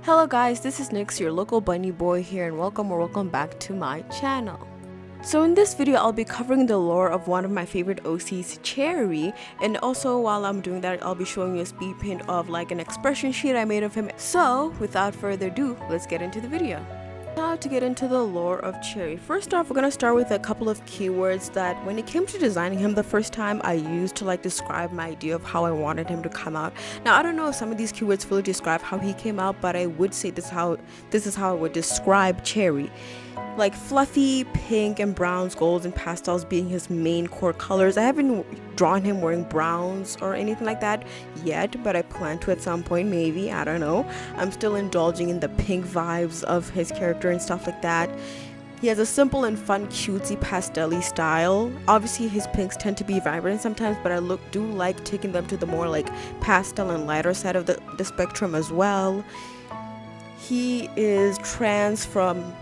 Hello guys, this is Nyx, your local bunny boy here, and welcome back to my channel. So in this video, I'll be covering the lore of one of my favorite OCs, Chary, and also while I'm doing that, I'll be showing you a speed paint of like an expression sheet I made of him. So without further ado, let's get into the video. Now to get into the lore of Chary. First off, we're gonna start with a couple of keywords that when it came to designing him the first time, I used to like describe my idea of how I wanted him to come out. Now I don't know if some of these keywords fully describe how he came out, but I would say this is how I would describe Chary. Like fluffy pink and browns, golds and pastels being his main core colors. I haven't drawn him wearing browns or anything like that yet, but I plan to at some point, maybe, I don't know. I'm still indulging in the pink vibes of his character and stuff like that. He has a simple and fun cutesy pastel-y style. Obviously his pinks tend to be vibrant sometimes, but I do like taking them to the more like pastel and lighter side of the spectrum as well. He is trans from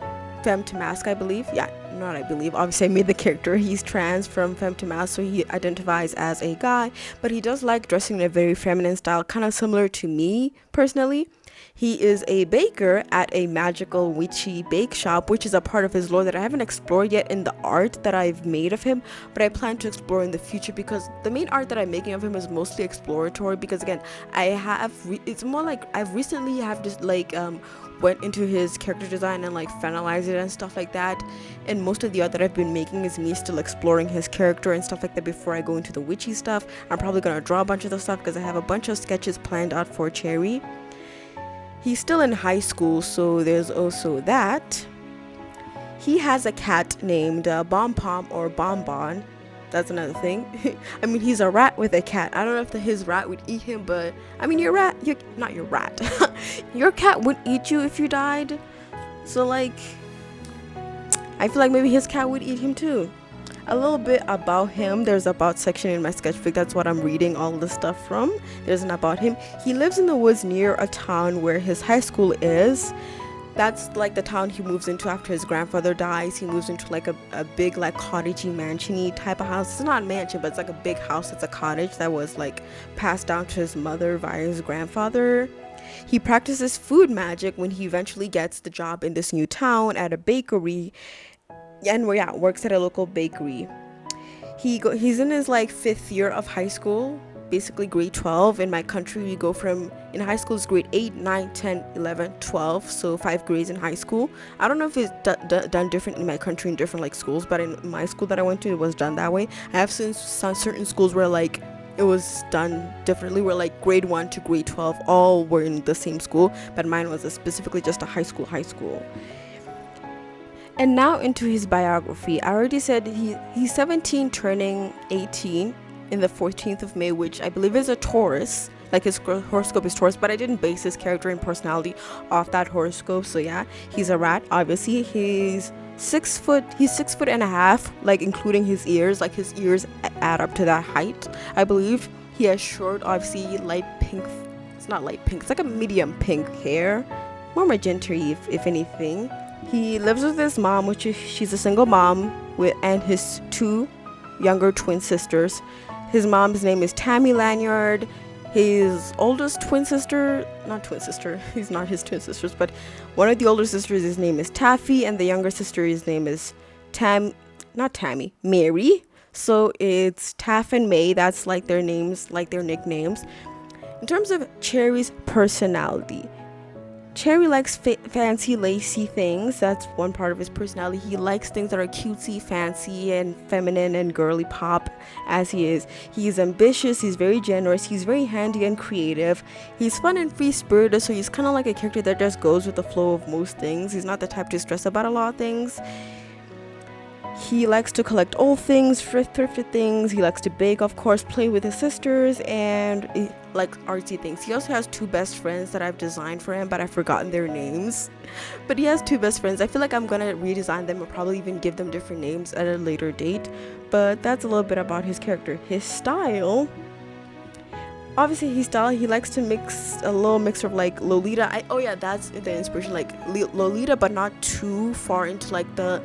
femme to masc, I believe. Yeah, not I believe. Obviously, I made the character. He's trans from femme to masc, so he identifies as a guy, but he does like dressing in a very feminine style, kind of similar to me personally. He is a baker at a magical witchy bake shop, which is a part of his lore that I haven't explored yet in the art that I've made of him, but I plan to explore in the future because the main art that I'm making of him is mostly exploratory. Because again, it's more like I've recently just like went into his character design and like finalized it and stuff like that, and most of the art that I've been making is me still exploring his character and stuff like that before I go into the witchy stuff. I'm probably gonna draw a bunch of the stuff because I have a bunch of sketches planned out for Chary. He's still in high school, so there's also that. He has a cat named Bom Pom or Bonbon. That's another thing. I mean, he's a rat with a cat. I don't know if his rat would eat him, but I mean, your cat would eat you if you died. So like, I feel like maybe his cat would eat him too. A little bit about him. There's about section in my sketchbook. That's what I'm reading all the stuff from. There's an about him. He lives in the woods near a town where his high school is. That's like the town he moves into after his grandfather dies. He moves into like a big like cottagey mansion-y type of house. It's not a mansion, but it's like a big house. It's a cottage that was like passed down to his mother via his grandfather. He practices food magic when he eventually gets the job in this new town at a bakery, and works at a local bakery. He's in his like 5th year of high school, basically grade 12. In my country, we go from, in high school is grade 8, 9, 10, 11, 12, so 5 grades in high school. I don't know if it's done different in my country in different like schools, but in my school that I went to, it was done that way. I have seen some certain schools where like it was done differently, where like grade 1 to grade 12 all were in the same school, but mine was specifically just a high school. And now into his biography. I already said he's 17 turning 18 in the 14th of May, which I believe is a Taurus. Like his horoscope is Taurus, but I didn't base his character and personality off that horoscope. So yeah, he's a rat. Obviously, he's 6 foot. He's 6 foot and a half, like including his ears. Like his ears add up to that height, I believe. He has short, obviously light pink. It's not light pink. It's like a medium pink hair, more magenta if anything. He lives with his mom, she's a single mom, and his 2 younger twin sisters. His mom's name is Tammy Lanyard. His oldest twin sister, he's not his twin sisters, but one of the older sisters, his name is Taffy, and the younger sister, his name is Mary. So it's Taff and May. That's like their names, like their nicknames. In terms of Chary's personality, Chary likes fancy, lacy things. That's one part of his personality. He likes things that are cutesy, fancy, and feminine and girly pop as he is. He's ambitious, he's very generous, he's very handy and creative. He's fun and free-spirited, so he's kind of like a character that just goes with the flow of most things. He's not the type to stress about a lot of things. He likes to collect old things, thrifted things. He likes to bake, of course, play with his sisters, and like artsy things. He also has 2 best friends that I've designed for him, but I've forgotten their names. But he has 2 best friends. I feel like I'm gonna redesign them or probably even give them different names at a later date. But that's a little bit about his character. His style. Obviously, he likes to mix a little mixture of like Lolita. That's the inspiration, like Lolita, but not too far into like the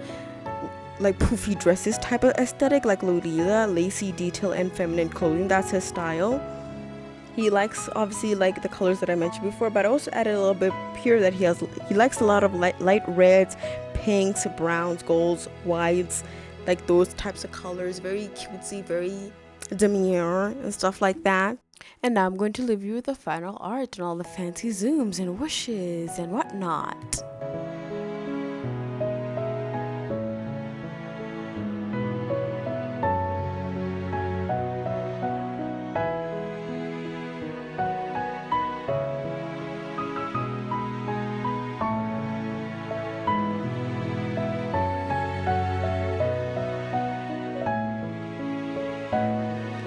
like poofy dresses type of aesthetic, like Lolita, lacy detail and feminine clothing. That's his style. He likes obviously like the colors that I mentioned before, but I also added a little bit here that he likes a lot of light reds, pinks, browns, golds, whites, like those types of colors. Very cutesy, very demure and stuff like that. And now I'm going to leave you with the final art and all the fancy zooms and whooshes and whatnot.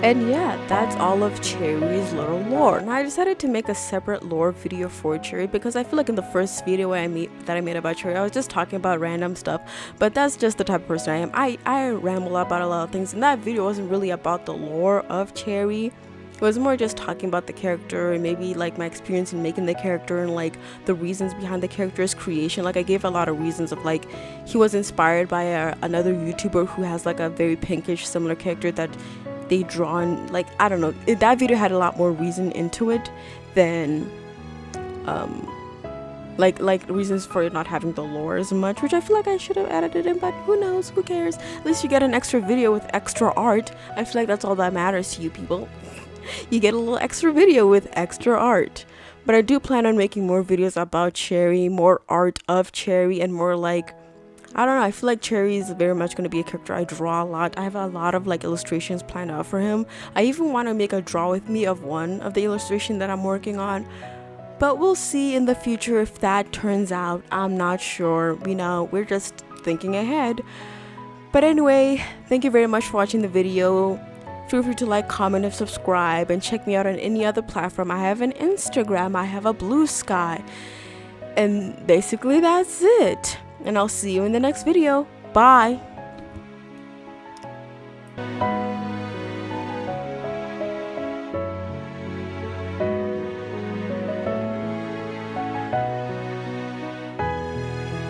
And yeah, that's all of Cherry's little lore. Now I decided to make a separate lore video for Cherry because I feel like in the first video that I made about Cherry, I was just talking about random stuff. But that's just the type of person I am. I ramble about a lot of things, and that video wasn't really about the lore of Cherry. It was more just talking about the character and maybe like my experience in making the character and like the reasons behind the character's creation. Like I gave a lot of reasons of like he was inspired by another YouTuber who has like a very pinkish similar character that they drawn. Like I don't know, that video had a lot more reason into it than like reasons for it not having the lore as much, which I feel like I should have added it in, but who knows, who cares? At least you get an extra video with extra art. I feel like that's all that matters to you people. You get a little extra video with extra art. But I do plan on making more videos about Cherry, more art of Cherry, and more like, I don't know, I feel like Cherry is very much going to be a character I draw a lot. I have a lot of like illustrations planned out for him. I even want to make a draw with me of one of the illustration that I'm working on. But we'll see in the future if that turns out. I'm not sure. You know, we're just thinking ahead. But anyway, thank you very much for watching the video. Feel free to like, comment, and subscribe, and check me out on any other platform. I have an Instagram, I have a Blue Sky, and basically that's it. And I'll see you in the next video. Bye!